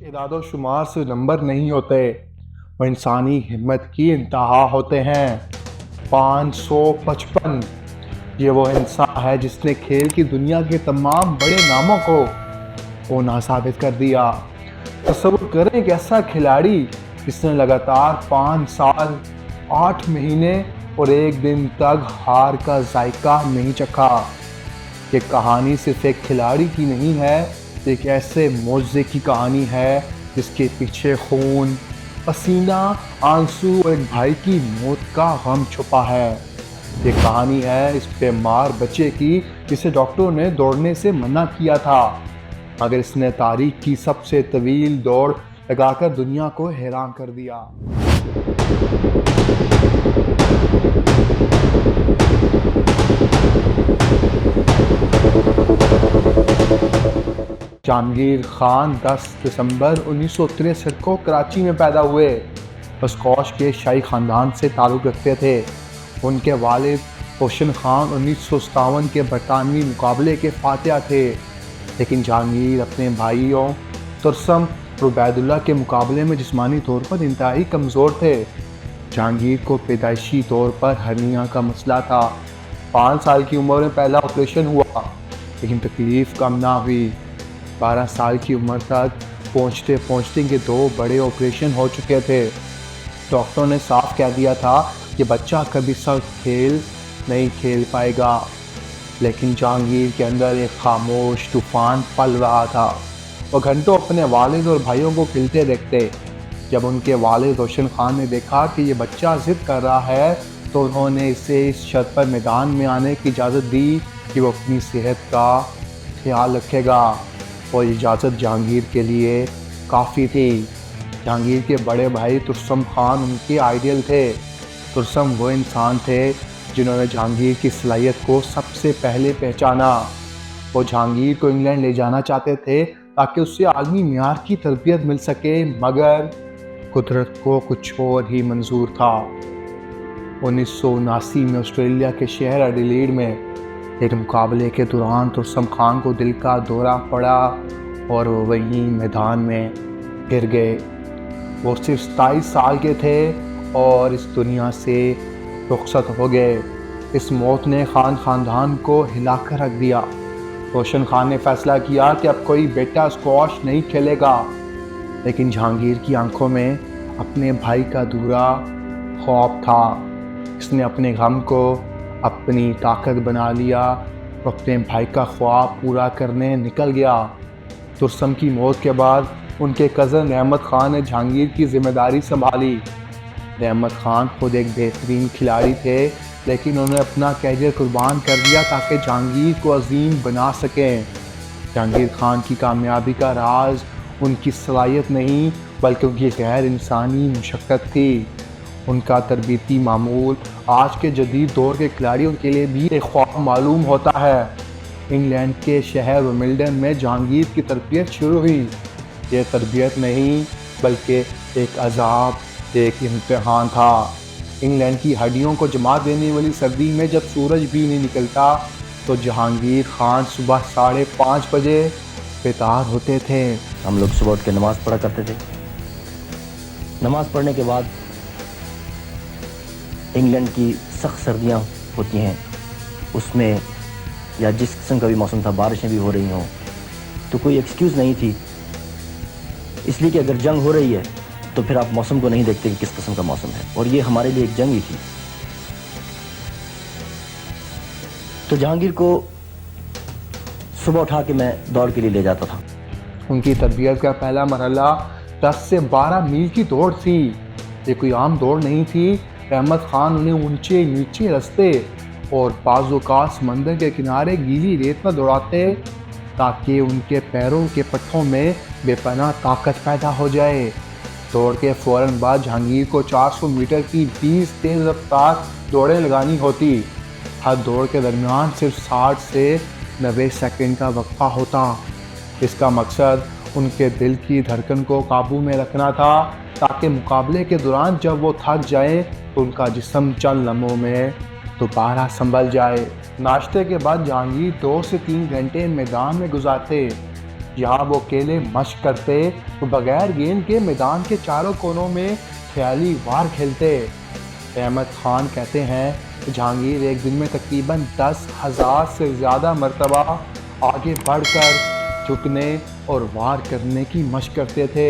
इदादो शुमार से नंबर नहीं होते, वो इंसानी हिम्मत की इंतहा होते हैं। 555 ये वो इंसान है जिसने खेल की दुनिया के तमाम बड़े नामों को होना साबित कर दिया। तस्वुर करें एक ऐसा खिलाड़ी जिसने लगातार 5 साल 8 महीने और 1 दिन तक हार का जायका नहीं चखा। ये कहानी सिर्फ एक खिलाड़ी की नहीं है, एक ऐसे मौजे की कहानी है जिसके पीछे खून, पसीना, आंसू और एक भाई की मौत का गम छुपा है। ये कहानी है इस बीमार बच्चे की जिसे डॉक्टरों ने दौड़ने से मना किया था, मगर इसने तारीख की सबसे तवील दौड़ लगाकर दुनिया को हैरान कर दिया। जहांगीर खान 10 दिसंबर 1963 को कराची में पैदा हुए। स्कॉच के शाही ख़ानदान से ताल्लुक़ रखते थे। उनके वालिद रोशन खान 1957 के बरतानवी मुकाबले के फातिहा थे, लेकिन जहांगीर अपने भाइयों तुरसम और उबैदुल्लाह के मुकाबले में जिस्मानी तौर पर इंतहाई कमज़ोर थे। जहांगीर को पैदाइशी तौर पर हर्निया का मसला था। 5 साल की उम्र में पहला ऑपरेशन हुआ, लेकिन तकलीफ़ कम ना हुई। 12 साल की उम्र तक पहुँचते पहुँचते इनके 2 बड़े ऑपरेशन हो चुके थे। डॉक्टरों ने साफ कह दिया था कि बच्चा कभी सख्त खेल नहीं खेल पाएगा, लेकिन जहांगीर के अंदर एक खामोश तूफान पल रहा था। वो घंटों अपने वालिद और भाइयों को खिलते देखते। जब उनके वालिद रोशन खान ने देखा कि ये बच्चा ज़िद कर रहा है, तो उन्होंने इसे इस शर्त पर मैदान में आने की इजाज़त दी कि वो अपनी सेहत का ख्याल रखेगा, और इजाज़त जहांगीर के लिए काफ़ी थी। जहांगीर के बड़े भाई तुरसम खान उनके आइडियल थे। तुरसम वो इंसान थे जिन्होंने जहांगीर की सलाहियत को सबसे पहले पहचाना। वो जहांगीर को इंग्लैंड ले जाना चाहते थे ताकि उससे आलमी मियार की तरबियत मिल सके, मगर कुदरत को कुछ और ही मंजूर था। 1979 में ऑस्ट्रेलिया के शहर एडिलेड में एक मुकाबले के दौरान तुरसम खान को दिल का दौरा पड़ा और वो वहीं मैदान में गिर गए। वो सिर्फ 27 साल के थे और इस दुनिया से रुखसत हो गए। इस मौत ने खान ख़ानदान को हिलाकर रख दिया। रोशन खान ने फैसला किया कि अब कोई बेटा स्क्वॉश नहीं खेलेगा, लेकिन जहांगीर की आंखों में अपने भाई का अधूरा ख्वाब था। इसने अपने गम को अपनी ताकत बना लिया और अपने भाई का ख्वाब पूरा करने निकल गया। तुरसम की मौत के बाद उनके कज़न रहमत खान ने जहांगीर की जिम्मेदारी संभाली। रहमत खान खुद एक बेहतरीन खिलाड़ी थे, लेकिन उन्होंने अपना कैरियर कुर्बान कर दिया ताकि जहांगीर को अजीम बना सकें। जहांगीर खान की कामयाबी का राज उनकी सलाहियत नहीं, बल्कि उनकी गैर इंसानी मशक्क़त थी। उनका तरबीती मामूल आज के जदीद दौर के खिलाड़ियों के लिए भी एक ख्वाब मालूम होता है। इंग्लैंड के शहर विमिल्टन में जहांगीर की तरबियत शुरू हुई। ये तरबियत नहीं, बल्कि एक अजाब, एक इम्तिहान था। इंग्लैंड की हड्डियों को जमा देने वाली सर्दी में जब सूरज भी नहीं निकलता, तो जहांगीर खान सुबह 5:30 बजे बेदार होते थे। हम लोग सुबह उठ के नमाज़ पढ़ा करते थे। नमाज़ पढ़ने के बाद इंग्लैंड की सख्त सर्दियाँ होती हैं, उसमें या जिस किस्म का भी मौसम था, बारिशें भी हो रही हों, तो कोई एक्सक्यूज़ नहीं थी। इसलिए कि अगर जंग हो रही है तो फिर आप मौसम को नहीं देखते कि किस किस्म का मौसम है, और ये हमारे लिए एक जंग ही थी। तो जहांगीर को सुबह उठा के मैं दौड़ के लिए ले जाता था। उनकी तरबियत का पहला मरहला 10 से 12 मील की दौड़ थी। ये कोई आम दौड़ नहीं थी। रहमत खान उन्हें ऊंचे नीचे रास्ते और बाज़-ओ-औक़ात समंदर के किनारे गीली रेत पर दौड़ाते, ताकि उनके पैरों के पट्टों में बेपनाह ताकत पैदा हो जाए। दौड़ के फ़ौरन बाद जहांगीर को 400 मीटर की 20 तेज़ रफ्तार दौड़ें लगानी होती। हर दौड़ के दरमियान सिर्फ 60 से 90 सेकंड का वक्फा होता। इसका मकसद उनके दिल की धड़कन को काबू में रखना था, ताकि मुकाबले के दौरान जब वो थक जाए तो उनका जिस्म चंद लम्हों में दोबारा संभल जाए। नाश्ते के बाद जहांगीर 2 से 3 घंटे मैदान में गुजारते। यहाँ वो अकेले मशक करते तो बगैर गेंद के मैदान के चारों कोनों में ख्याली वार खेलते। अहमद खान कहते हैं कि जहांगीर एक दिन में तकरीबन 10,000 से ज़्यादा मरतबा आगे बढ़कर झुकने और वार करने की मशक करते थे।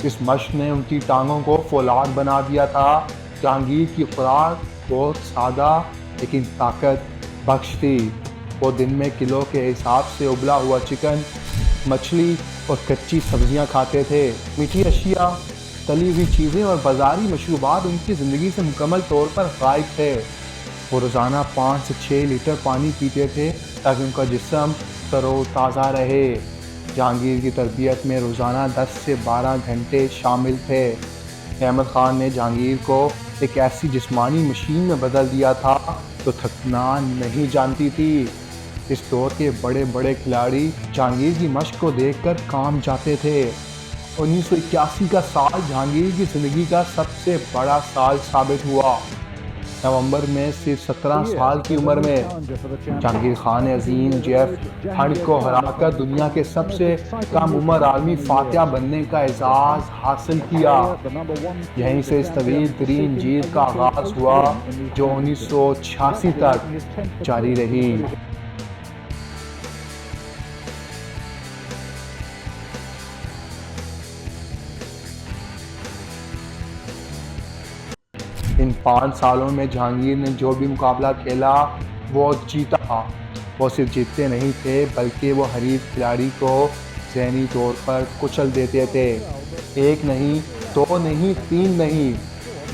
इस मशक ने उनकी टांगों को फौलाद बना दिया था। जहांगीर की खुराक बहुत सादा लेकिन ताकत बख्श थी। वो दिन में किलो के हिसाब से उबला हुआ चिकन, मछली और कच्ची सब्जियां खाते थे। मीठी अशिया, तली हुई चीज़ें और बाज़ारी मशरूबात उनकी ज़िंदगी से मुकम्मल तौर पर गायब थे। वो रोज़ाना 5 से 6 लीटर पानी पीते थे ताकि उनका जिस्म तरोताज़ा रहे। जहांगीर की तरबियत में रोज़ाना 10 से 12 घंटे शामिल थे। अहमद खान ने जहांगीर को एक ऐसी जिस्मानी मशीन में बदल दिया था जो थकना नहीं जानती थी। इस दौर के बड़े बड़े खिलाड़ी जहांगीर की मशक को देखकर काम जाते थे। 1981 का साल जहांगीर की ज़िंदगी का सबसे बड़ा साल साबित हुआ। नवंबर में सिर्फ 17 साल की उम्र में जहांगीर खान ने अजीम जेफ हंट को हराकर दुनिया के सबसे कम उम्र आलमी फातिहा बनने का एजाज़ हासिल किया। यहीं से इस तवील तरीन जीत का आगाज़ हुआ जो 1986 तक जारी रही। इन 5 सालों में जहांगीर ने जो भी मुकाबला खेला वो जीता। वो सिर्फ जीतते नहीं थे बल्कि वो हरीफ खिलाड़ी को ज़हनी तौर पर कुचल देते थे। 1 नहीं, 2 नहीं, 3 नहीं,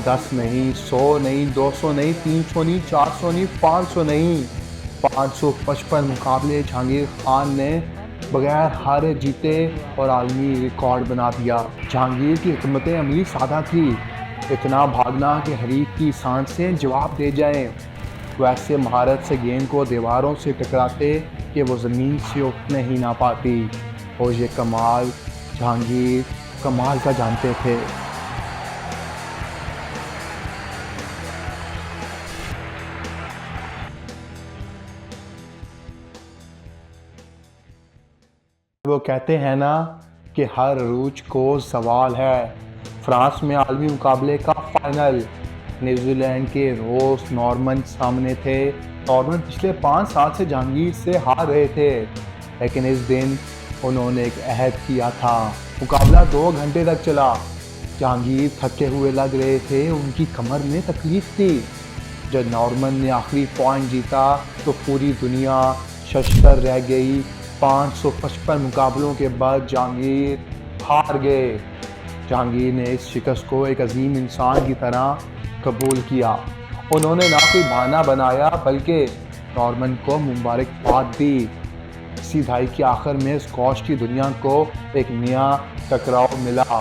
10 नहीं, 100 नहीं, 200 नहीं, 300 नहीं, 400 नहीं, 500 नहीं, 555 मुकाबले जहांगीर खान ने बगैर हारे जीते और आलमी रिकॉर्ड बना दिया। जहांगीर की हिकमत अमली सादा थी, इतना भागना कि हरीफ की सांसें जवाब दे जाएं। वैसे महारत से गेंद को दीवारों से टकराते कि वो ज़मीन से उठने ही ना पाती। और ये कमाल जहांगीर कमाल का जानते थे। वो कहते हैं ना कि हर रूज को सवाल है। फ्रांस में आलमी मुकाबले का फाइनल न्यूजीलैंड के रोस नॉर्मन सामने थे। नॉर्मन पिछले 5 साल से जहांगीर से हार रहे थे, लेकिन इस दिन उन्होंने एक अहद किया था। मुकाबला 2 घंटे तक चला। जहांगीर थके हुए लग रहे थे, उनकी कमर में तकलीफ थी। जब नॉर्मन ने आखिरी पॉइंट जीता तो पूरी दुनिया शशतर रह गई। 555 मुकाबलों के बाद जहांगीर हार गए। जहांगीर ने इस शिकस्त को एक अजीम इंसान की तरह कबूल किया। उन्होंने ना कोई बहाना बनाया बल्कि नॉर्मन को मुबारकबाद दी। इसी दहाई के आखिर में स्क्वॉश की दुनिया को एक नया टकराव मिला।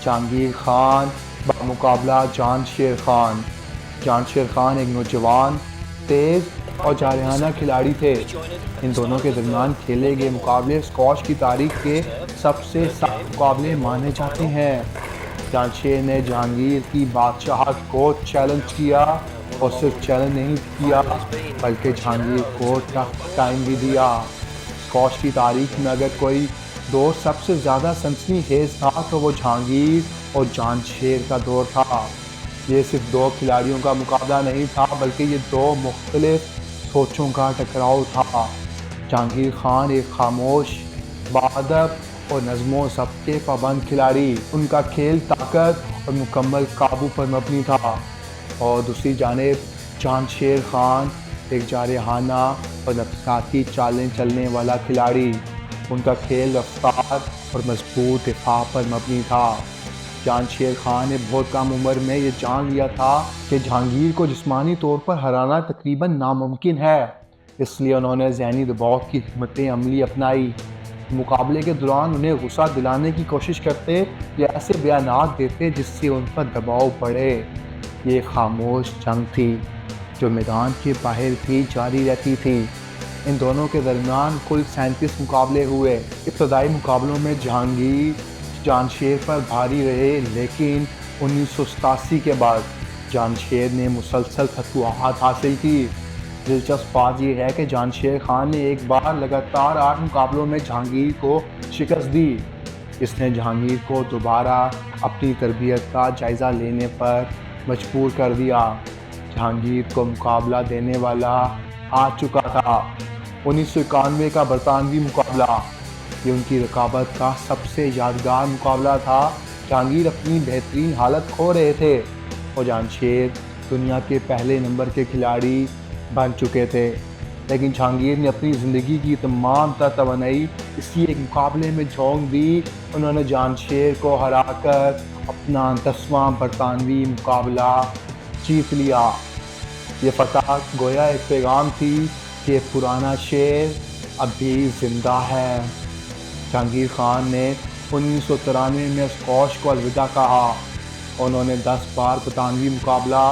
जहांगीर खान मुकाबला जानशेर खान। जानशेर खान एक नौजवान, तेज़ और जारहाना खिलाड़ी थे। इन दोनों के दरमियान खेले गए मुकाबले स्क्वॉश की तारीख के सबसे सख्त मुकाबले माने जाते हैं। जानशेर ने जहांगीर की बादशाहत को चैलेंज किया और सिर्फ चैलेंज नहीं किया बल्कि जहांगीर को टफ टाइम भी दिया। स्क्वॉश की तारीख में अगर कोई दौर सबसे ज़्यादा सनसनीखेज था तो वो जहांगीर और जानशेर का दौर था। ये सिर्फ 2 खिलाड़ियों का मुकाबला नहीं था बल्कि ये 2 मुख्तलिफ सोचों का टकराव था। जहांगीर खान एक खामोश, बाअदब और नज़्मो ज़ब्त के पाबंद खिलाड़ी। उनका खेल ताकत और मुकम्मल काबू पर मबनी था। और दूसरी जानिब जानशेर खान एक जारहाना और नफसाती चालें चलने वाला खिलाड़ी। उनका खेल रफ्तार और मजबूत दिफा पर मबनी था। जानशेर खान ने बहुत कम उम्र में ये जान लिया था कि जहांगीर को जिस्मानी तौर पर हराना तकरीबन नामुमकिन है, इसलिए उन्होंने ज़हनी दबाव की हिकमत अमली अपनाई। मुकाबले के दौरान उन्हें गुस्सा दिलाने की कोशिश करते या ऐसे बयानात देते जिससे उन पर दबाव बढ़े। ये खामोश जंग थी जो मैदान के बाहर भी जारी रहती थी। इन दोनों के दरमियान कुल 37 मुकाबले हुए। इब्तदाई मुकाबलों में जहांगीर जानशेर पर भारी रहे, लेकिन 1987 के बाद जानशेर ने मुसलसल फतवाहत हासिल की। दिलचस्प बात यह है कि जानशेर खान ने एक बार लगातार 8 मुकाबलों में जहांगीर को शिकस्त दी। इसने जहांगीर को दोबारा अपनी तरबियत का जायज़ा लेने पर मजबूर कर दिया। जहांगीर को मुकाबला देने वाला आ चुका था। 1991 का बरतानवी मुकाबला, ये उनकी रकाबत का सबसे यादगार मुकाबला था। जहांगीर अपनी बेहतरीन हालत खो रहे थे और जानशेर दुनिया के पहले नंबर के खिलाड़ी बन चुके थे, लेकिन जहांगीर ने अपनी ज़िंदगी की तमाम तवानाई इसी एक मुकाबले में झोंक दी। उन्होंने जानशेर को हराकर अपना 10वां बरतानवी मुकाबला जीत लिया। ये फतह गोया एक पैगाम थी कि पुराना शेर अभी ज़िंदा है। जहांगीर खान ने 1993 में स्कॉश को अलविदा कहा। उन्होंने 10 बार बरतानवी मुकाबला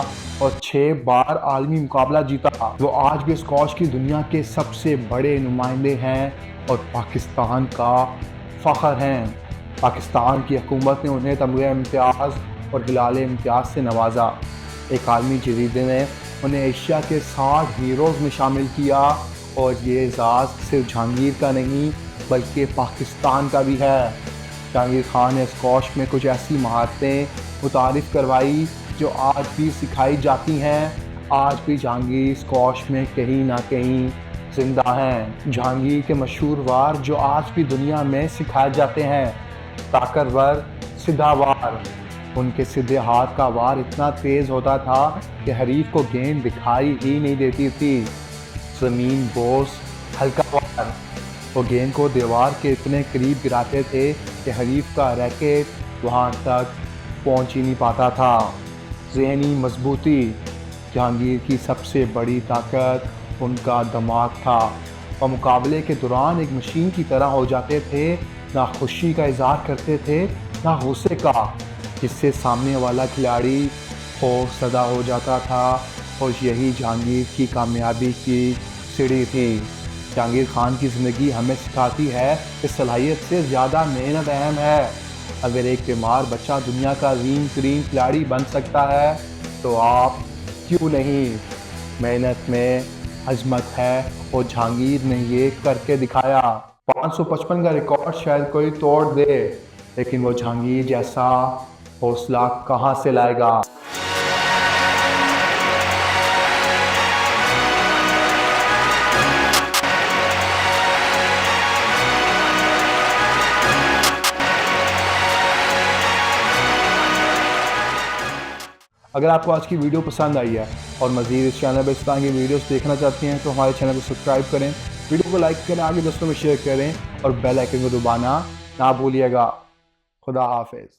और 6 बार आलमी मुकाबला जीता। वो आज भी स्कॉश की दुनिया के सबसे बड़े नुमाइंदे हैं और पाकिस्तान का फ़ख्र हैं। पाकिस्तान की हुकूमत ने उन्हें तमग़े इम्तियाज़ और हिलाल इम्तियाज़ से नवाजा। एक आलमी जरीदे ने उन्हें एशिया के 60 हीरोज़ में शामिल किया और ये एजाज़ सिर्फ जहांगीर का नहीं बल्कि पाकिस्तान का भी है। जहांगीर खान ने स्कॉश में कुछ ऐसी महारतें मुतारिफ़ करवाई जो आज भी सिखाई जाती हैं। आज भी जहांगीर स्कॉश में कहीं ना कहीं ज़िंदा हैं। जहांगीर के मशहूर वार जो आज भी दुनिया में सिखाए जाते हैं, ताकतवर सीधा वार। उनके सीधे हाथ का वार इतना तेज़ होता था कि हरीफ को गेंद दिखाई ही नहीं देती थी। ज़मीन बोस हल्का वार, वो गेंद को दीवार के इतने करीब गिराते थे कि हरीफ का रैकेट वहाँ तक पहुँच ही नहीं पाता था। ज़हनी मजबूती, जहांगीर की सबसे बड़ी ताकत उनका दिमाग था। और मुकाबले के दौरान एक मशीन की तरह हो जाते थे, ना खुशी का इज़हार करते थे ना गुस्से का, जिससे सामने वाला खिलाड़ी खौफज़दा हो जाता था। और यही जहांगीर की कामयाबी की सीढ़ी थी। जहांगीर खान की ज़िंदगी हमें सिखाती है कि सलाहियत से ज़्यादा मेहनत अहम है। अगर एक बीमार बच्चा दुनिया का अज़ीम तरीन खिलाड़ी बन सकता है तो आप क्यों नहीं। मेहनत में अज़मत है और जहांगीर ने ये करके दिखाया। 555 का रिकॉर्ड शायद कोई तोड़ दे, लेकिन वो जहांगीर जैसा हौसला कहाँ से लाएगा। अगर आपको आज की वीडियो पसंद आई है और मज़ीद इस चैनल पर इस तरह की वीडियोस देखना चाहते हैं तो हमारे चैनल को सब्सक्राइब करें, वीडियो को लाइक करें, आगे दोस्तों में शेयर करें और बेल आइकन को दबाना ना भूलिएगा। खुदा हाफिज़।